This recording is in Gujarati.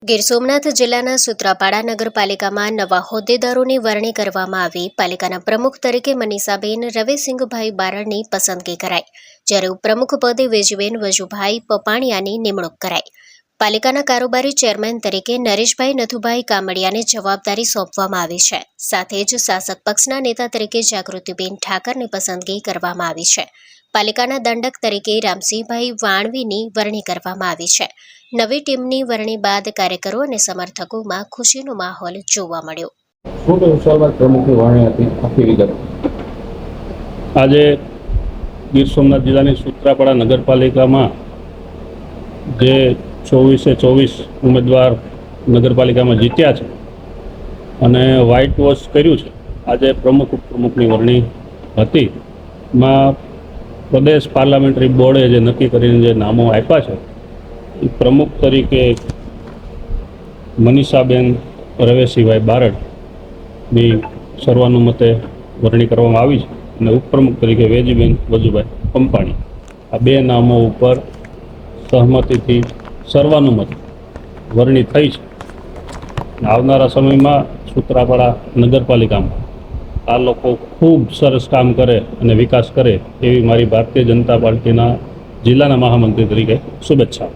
ગીર સોમનાથ જિલ્લાના સૂત્રાપાડા નગરપાલિકામાં નવા હોદ્દેદારોની વરણી કરવામાં આવી। પાલિકાના પ્રમુખ તરીકે મનીષાબેન રવેસિંગભાઈ બારડની પસંદગી કરાઈ, જ્યારે ઉપપ્રમુખ પદે વેજબેન વજુભાઈ પપાણિયાની નિમણૂક કરાઈ। પાલિકાના કારોબારી ચેરમેન તરીકે નરેશભાઈ નથુભાઈ કામડિયાને જવાબદારી સોંપવામાં આવી છે। સાથે જ શાસક પક્ષના નેતા તરીકે જાગૃતિબેન ઠાકરની પસંદગી કરવામાં આવી છે। પાલિકાના દંડક તરીકે રામસિંહભાઈ વાણવીની વરણી કરવામાં આવી છે। નવી ટીમની વરણી બાદ કાર્યકરો અને સમર્થકોમાં ખુશીનો માહોલ જોવા મળ્યો। આજે ગીર સોમનાથ જિલ્લાની સૂત્રાપાડા નગરપાલિકામાં જે 24 ઉમેદવાર નગરપાલિકામાં જીત્યા છે અને વ્હાઇટ વોશ કર્યું છે। આજે પ્રમુખ ઉપપ્રમુખની વરણી હતી। માં પ્રદેશ પાર્લામેન્ટરી બોર્ડે જે નક્કી કરીને જે નામો આપ્યા છે, એ પ્રમુખ તરીકે મનીષાબેન રવેશીભાઈ બારડની સર્વાનુમતે વરણી કરવામાં આવી છે અને ઉપપ્રમુખ તરીકે વેજીબેન વજુભાઈ પંપાણી, આ બે નામો ઉપર સહમતિથી સર્વાનુમત વરણી થઈ છે। આવનારા સમયમાં સૂત્રાપાડા નગરપાલિકામાં આ લોકો ખૂબ સરસ કામ કરે અને વિકાસ કરે એવી મારી ભારતીય જનતા પાર્ટીના જિલ્લાના મહામંત્રી તરીકે શુભેચ્છા।